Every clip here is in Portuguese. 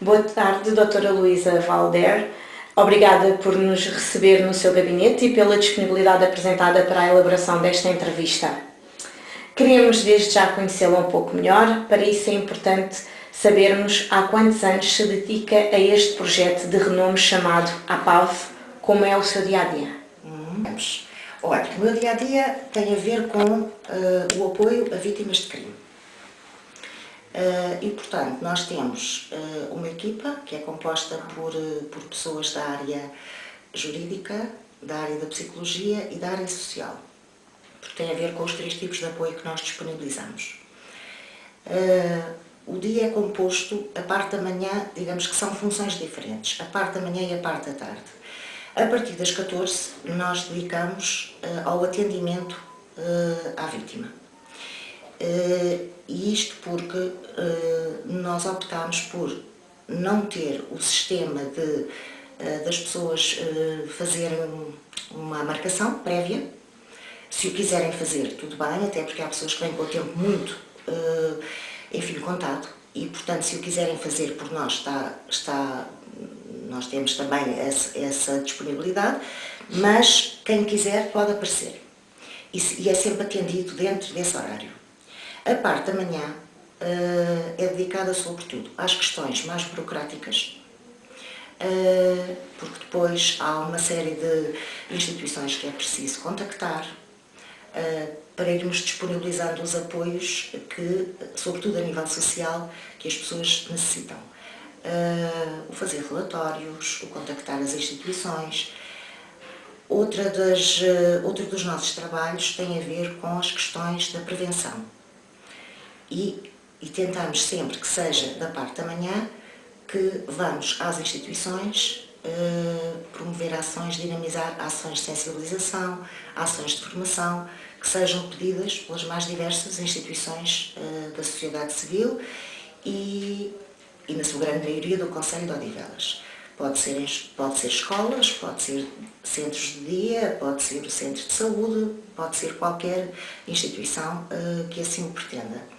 Boa tarde, doutora Luísa Valder. Obrigada por nos receber no seu gabinete e pela disponibilidade apresentada para a elaboração desta entrevista. Queríamos desde já conhecê-la um pouco melhor, para isso é importante sabermos há quantos anos se dedica a este projeto de renome chamado APAV, como é o seu dia-a-dia. Olha, o meu dia-a-dia tem a ver com o apoio a vítimas de crime. E, portanto, nós temos uma equipa que é composta por pessoas da área jurídica, da área da psicologia e da área social, porque tem a ver com os 3 tipos de apoio que nós disponibilizamos. O dia é composto, a parte da manhã, digamos que são funções diferentes, a parte da manhã e a parte da tarde. A partir das 14, nós dedicamos ao atendimento à vítima. E isto porque nós optámos por não ter o sistema das pessoas fazerem uma marcação prévia. Se o quiserem fazer, tudo bem, até porque há pessoas que vêm com o tempo muito, contado, e portanto se o quiserem fazer por nós, nós temos também essa disponibilidade, mas quem quiser pode aparecer. E é sempre atendido dentro desse horário. A parte da manhã é dedicada sobretudo às questões mais burocráticas, porque depois há uma série de instituições que é preciso contactar para irmos disponibilizando os apoios que, sobretudo a nível social, que as pessoas necessitam. O fazer relatórios, o contactar as instituições. Outro dos nossos trabalhos tem a ver com as questões da prevenção. E tentamos sempre que seja da parte da manhã que vamos às instituições promover ações, dinamizar ações de sensibilização, ações de formação, que sejam pedidas pelas mais diversas instituições da sociedade civil e na sua grande maioria do Concelho de Odivelas. Pode ser escolas, pode ser centros de dia, pode ser o centro de saúde, pode ser qualquer instituição que assim o pretenda.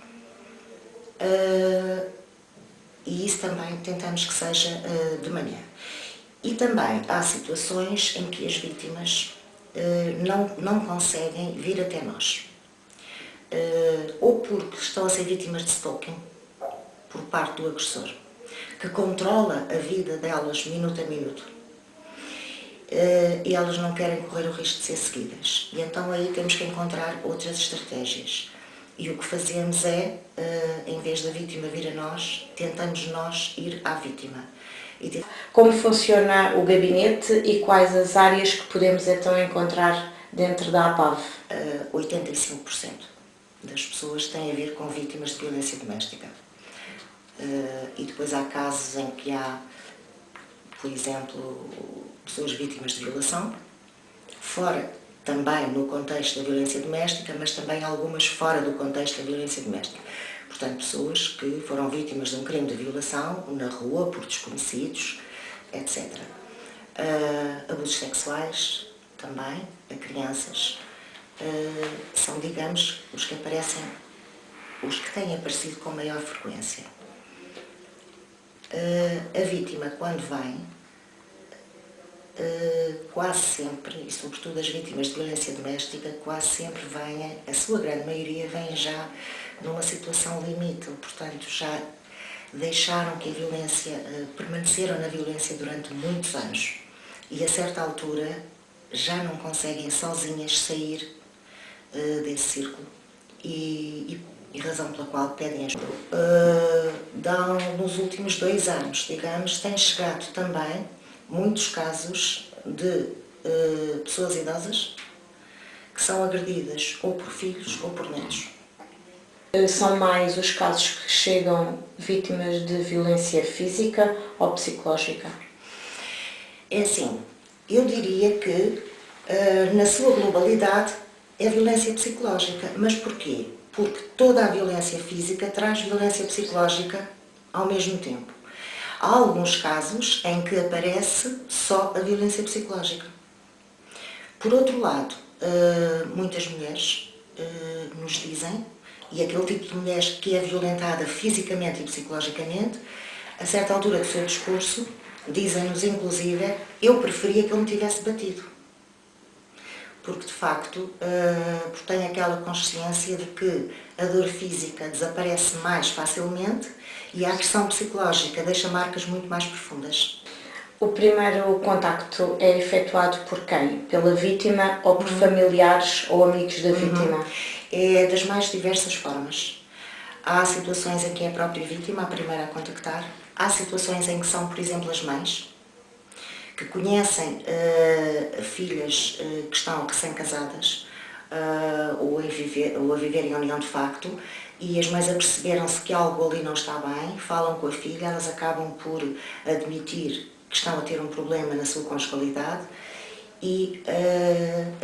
E isso também tentamos que seja de manhã. E também há situações em que as vítimas não conseguem vir até nós. Ou porque estão a ser vítimas de stalking por parte do agressor, que controla a vida delas minuto a minuto. E elas não querem correr o risco de ser seguidas. E então aí temos que encontrar outras estratégias. E o que fazemos é, em vez da vítima vir a nós, tentamos nós ir à vítima. Como funciona o gabinete e quais as áreas que podemos então encontrar dentro da APAV? 85% das pessoas têm a ver com vítimas de violência doméstica. E depois há casos em que há, por exemplo, pessoas vítimas de violação, fora também no contexto da violência doméstica, mas também algumas fora do contexto da violência doméstica. Portanto, pessoas que foram vítimas de um crime de violação na rua, por desconhecidos, etc. Abusos sexuais também, a crianças, são, digamos, os que têm aparecido com maior frequência. A vítima, quando vem, quase sempre, e sobretudo as vítimas de violência doméstica, quase sempre vêm, a sua grande maioria vem já numa situação limite, portanto já deixaram que a violência, permaneceram na violência durante muitos anos e a certa altura já não conseguem sozinhas sair desse círculo e razão pela qual pedem ajuda. Nos últimos 2 anos, digamos, têm chegado também muitos casos de pessoas idosas que são agredidas ou por filhos ou por netos. São mais os casos que chegam vítimas de violência física ou psicológica? É assim, eu diria que na sua globalidade é violência psicológica. Mas porquê? Porque toda a violência física traz violência psicológica ao mesmo tempo. Há alguns casos em que aparece só a violência psicológica. Por outro lado, muitas mulheres nos dizem, e aquele tipo de mulheres que é violentada fisicamente e psicologicamente, A certa altura do seu discurso, dizem-nos inclusive, eu preferia que ele me tivesse batido. Porque de facto tem aquela consciência de que a dor física desaparece mais facilmente e a agressão psicológica deixa marcas muito mais profundas. O primeiro contacto é efetuado por quem? Pela vítima ou por familiares ou amigos da vítima? É das mais diversas formas. Há situações em que é a própria vítima a primeira a contactar. Há situações em que são, por exemplo, as mães, que conhecem filhas que estão recém-casadas ou a viver em união de facto, e as mães aperceberam-se que algo ali não está bem, falam com a filha, elas acabam por admitir que estão a ter um problema na sua conjugalidade e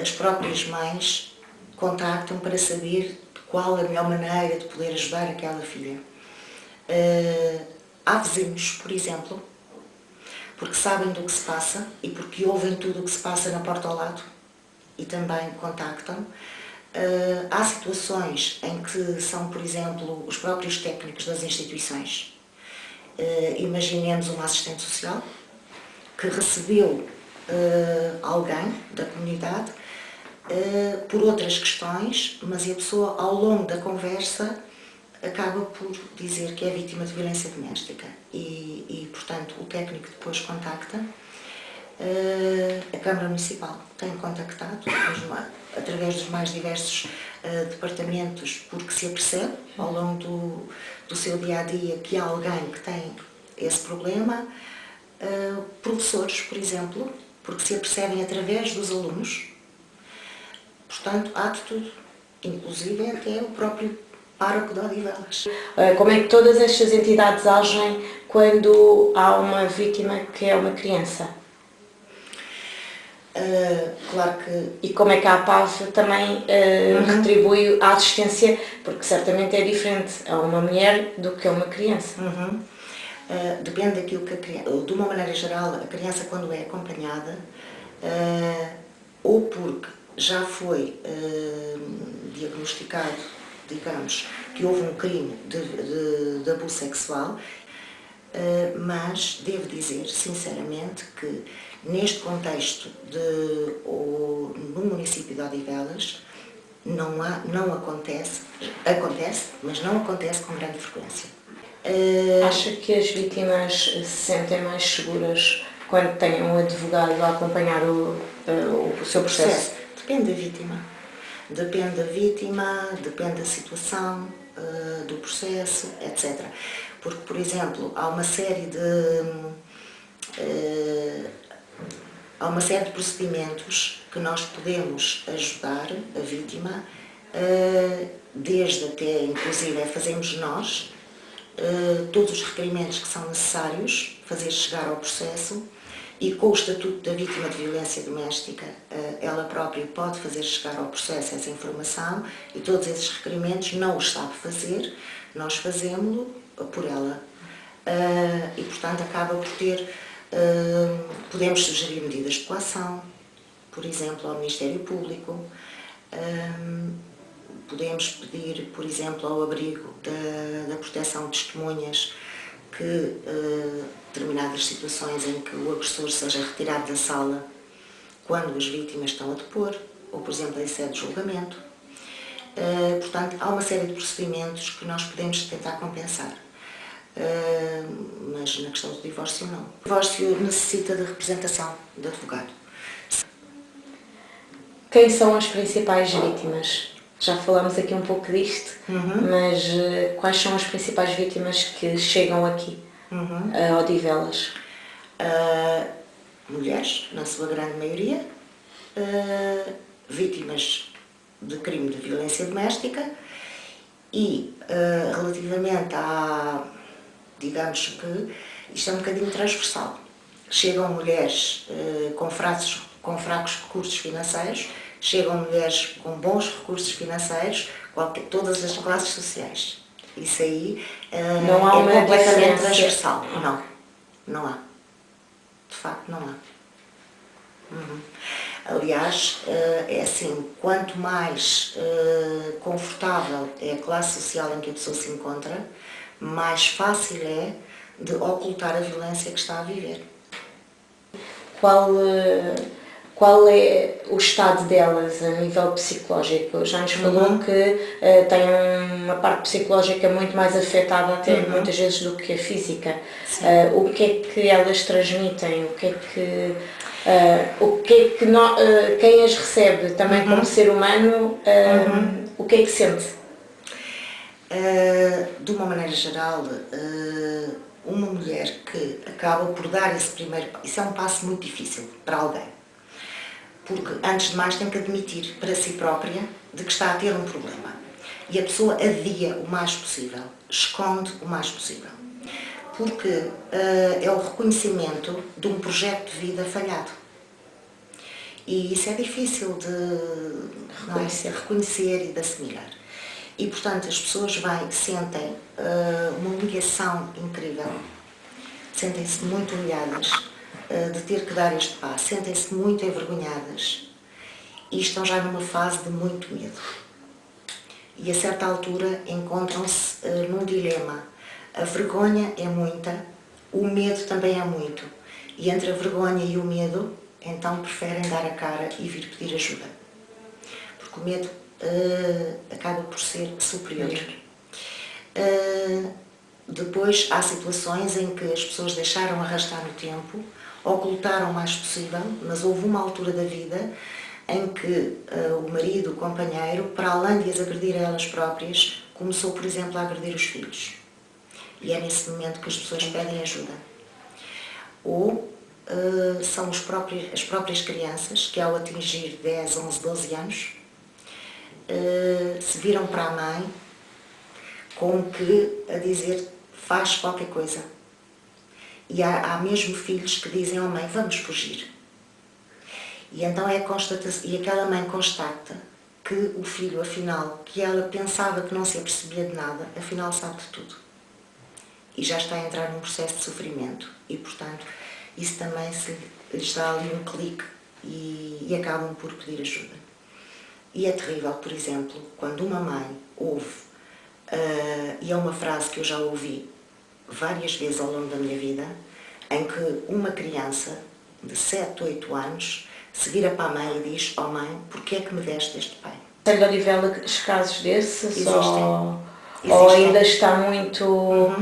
as próprias mães contactam para saber qual a melhor maneira de poder ajudar aquela filha. Há vizinhos, por exemplo, porque sabem do que se passa e porque ouvem tudo o que se passa na porta ao lado e também contactam. Há situações em que são, por exemplo, os próprios técnicos das instituições. Imaginemos uma assistente social que recebeu alguém da comunidade por outras questões, mas a pessoa ao longo da conversa acaba por dizer que é vítima de violência doméstica e portanto, o técnico depois contacta a Câmara Municipal. Tem contactado através dos mais diversos departamentos, porque se apercebe ao longo do seu dia-a-dia que há alguém que tem esse problema. Professores, por exemplo, porque se apercebem através dos alunos. Portanto, há de tudo, inclusive até o próprio pároco de Odivelas. Como é que todas estas entidades agem quando há uma vítima que é uma criança? Claro que... E como é que a APAV também retribui a assistência, porque certamente é diferente a uma mulher do que a uma criança. Depende daquilo que a criança... De uma maneira geral, a criança quando é acompanhada, ou porque já foi diagnosticado, digamos, que houve um crime de abuso sexual, mas devo dizer sinceramente que neste contexto no município de Odivelas não acontece, mas não acontece com grande frequência. Acha que as vítimas se sentem mais seguras quando têm um advogado a acompanhar o seu processo? Depende da vítima. Depende da vítima, depende da situação, do processo, etc. Porque, por exemplo, há uma série de procedimentos que nós podemos ajudar a vítima, desde até, inclusive, fazemos nós todos os requerimentos que são necessários, fazer chegar ao processo, e com o Estatuto da Vítima de Violência Doméstica, ela própria pode fazer chegar ao processo essa informação e todos esses requerimentos não os sabe fazer, nós fazemos-lo por ela. E, portanto, acaba por ter... podemos sugerir medidas de coação, por exemplo, ao Ministério Público. Podemos pedir, por exemplo, ao abrigo da proteção de testemunhas que determinadas situações em que o agressor seja retirado da sala quando as vítimas estão a depor, ou, por exemplo, em sede de julgamento. Portanto, há uma série de procedimentos que nós podemos tentar compensar. Mas na questão do divórcio, não. O divórcio necessita de representação de advogado. Quem são as principais vítimas? Já falamos aqui um pouco disto, mas quais são as principais vítimas que chegam aqui a Odivelas? Mulheres, na sua grande maioria, vítimas de crime de violência doméstica e relativamente a, digamos que isto é um bocadinho transversal, chegam mulheres com fracos recursos financeiros, chegam mulheres com bons recursos financeiros, todas as classes sociais. Isso aí não há é completamente transversal. Não há. De facto, não há. Aliás, é assim, quanto mais confortável é a classe social em que a pessoa se encontra, mais fácil é de ocultar a violência que está a viver. Qual é o estado delas a nível psicológico? Já nos falou que tem uma parte psicológica muito mais afetada até muitas vezes do que a física. O que é que elas transmitem? Quem as recebe também como ser humano, o que é que sente? De uma maneira geral, uma mulher que acaba por dar esse primeiro... Isso é um passo muito difícil para alguém. Porque, antes de mais, tem que admitir para si própria de que está a ter um problema. E a pessoa adia o mais possível, esconde o mais possível. Porque é o reconhecimento de um projeto de vida falhado. E isso é difícil de reconhecer e de assimilar. E, portanto, as pessoas sentem uma humilhação incrível, sentem-se muito humilhadas de ter que dar este passo, sentem-se muito envergonhadas e estão já numa fase de muito medo. E a certa altura encontram-se num dilema. A vergonha é muita, o medo também é muito. E entre a vergonha e o medo, então preferem dar a cara e vir pedir ajuda. Porque o medo acaba por ser superior. Depois há situações em que as pessoas deixaram arrastar no tempo, ocultaram o mais possível, mas houve uma altura da vida em que o marido, o companheiro, para além de as agredir a elas próprias, começou, por exemplo, a agredir os filhos. E é nesse momento que as pessoas pedem ajuda. Ou são as próprias crianças que, ao atingir 10, 11, 12 anos, se viram para a mãe como que a dizer: faz qualquer coisa. E há mesmo filhos que dizem à mãe: vamos fugir. E então e aquela mãe constata que o filho, afinal, que ela pensava que não se apercebia de nada, afinal sabe de tudo. E já está a entrar num processo de sofrimento. E, portanto, isso também lhes dá ali um clique e acabam por pedir ajuda. E é terrível, por exemplo, quando uma mãe ouve, e é uma frase que eu já ouvi várias vezes ao longo da minha vida, em que uma criança de 7, 8 anos se vira para a mãe e diz: oh mãe, porquê é que me deste este pai? Tem Oliveira casos desses? Existem. Ou ainda está muito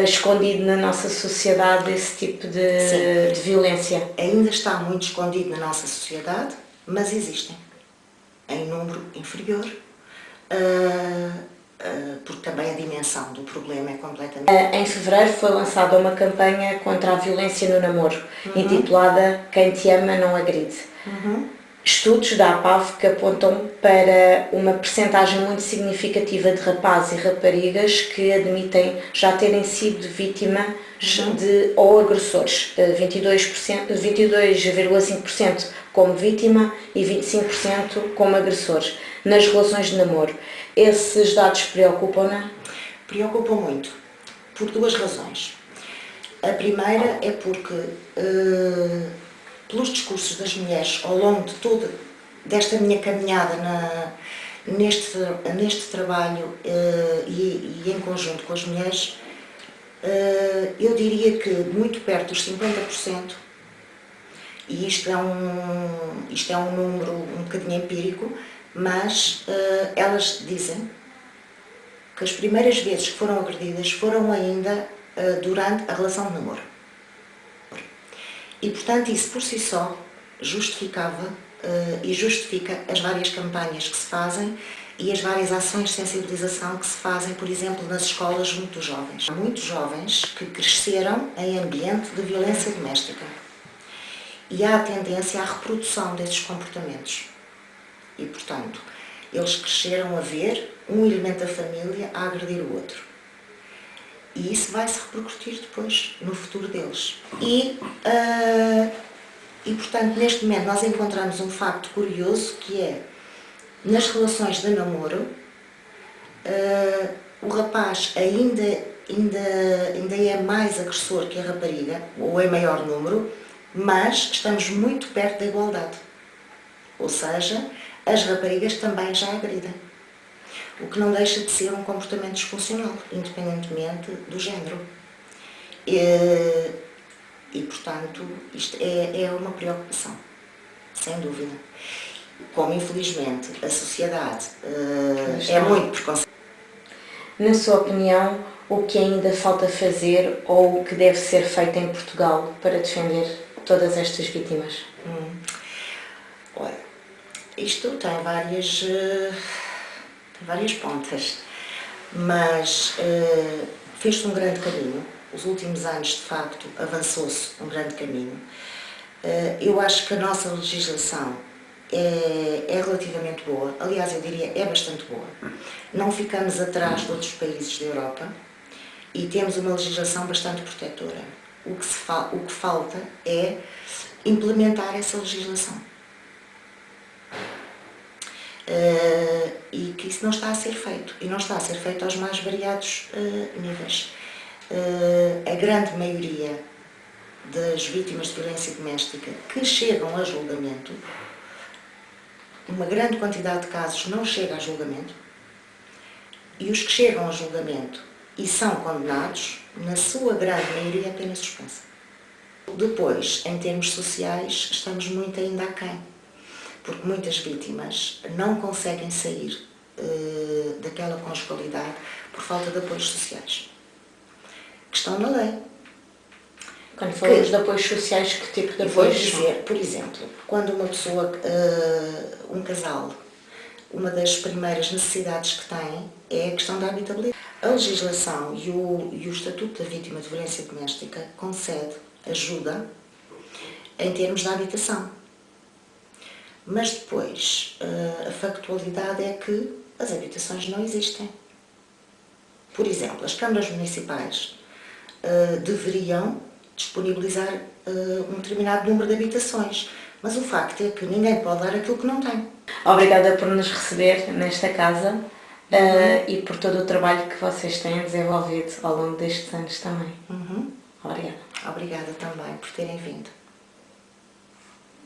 escondido na nossa sociedade esse tipo de violência? Ainda está muito escondido na nossa sociedade, mas existem. Em número inferior, porque também a dimensão do problema é completamente... Em fevereiro foi lançada uma campanha contra a violência no namoro, intitulada Quem te ama não agride. Estudos da APAV que apontam para uma percentagem muito significativa de rapazes e raparigas que admitem já terem sido vítimas ou agressores, 22,5% como vítima e 25% como agressores, nas relações de namoro. Esses dados preocupam-na? Preocupam muito, por duas razões. A primeira é porque, pelos discursos das mulheres ao longo de toda desta minha caminhada neste trabalho e em conjunto com as mulheres, eu diria que muito perto dos 50%, e isto é um número um bocadinho empírico, mas elas dizem que as primeiras vezes que foram agredidas foram ainda durante a relação de namoro. E, portanto, isso por si só justificava e justifica as várias campanhas que se fazem e as várias ações de sensibilização que se fazem, por exemplo, nas escolas junto dos jovens. Há muitos jovens que cresceram em ambiente de violência doméstica e há a tendência à reprodução desses comportamentos. E, portanto, eles cresceram a ver um elemento da família a agredir o outro. E isso vai se repercutir depois no futuro deles. E, portanto, neste momento nós encontramos um facto curioso que é, nas relações de namoro, o rapaz ainda é mais agressor que a rapariga, ou em maior número, mas estamos muito perto da igualdade. Ou seja, as raparigas também já agridem. O que não deixa de ser um comportamento disfuncional, independentemente do género. E portanto, isto é uma preocupação, sem dúvida. Como infelizmente a sociedade é muito preconceituosa. Na sua opinião, o que ainda falta fazer ou o que deve ser feito em Portugal para defender todas estas vítimas? Olha, isto tem várias pontas, mas fez-se um grande caminho. Os últimos anos, de facto, avançou-se um grande caminho. Eu acho que a nossa legislação é relativamente boa, aliás, eu diria é bastante boa. Não ficamos atrás de outros países da Europa e temos uma legislação bastante protetora. O que falta é implementar essa legislação. E que isso não está a ser feito, e não está a ser feito aos mais variados níveis. A grande maioria das vítimas de violência doméstica que chegam a julgamento, uma grande quantidade de casos não chega a julgamento, e os que chegam a julgamento e são condenados, na sua grande maioria, é pena suspensa. Depois, em termos sociais, estamos muito ainda aquém, porque muitas vítimas não conseguem sair daquela conjugalidade por falta de apoios sociais, que estão na lei. Quando falamos de apoios sociais, que tipo de Vou apoios? dizer, por exemplo, quando uma pessoa, um casal, uma das primeiras necessidades que tem é a questão da habitabilidade. A legislação e o Estatuto da Vítima de Violência Doméstica concede ajuda em termos de habitação. Mas depois, a factualidade é que as habitações não existem. Por exemplo, as câmaras municipais deveriam disponibilizar um determinado número de habitações, mas o facto é que ninguém pode dar aquilo que não tem. Obrigada por nos receber nesta casa e por todo o trabalho que vocês têm desenvolvido ao longo destes anos também. Obrigada. Obrigada também por terem vindo.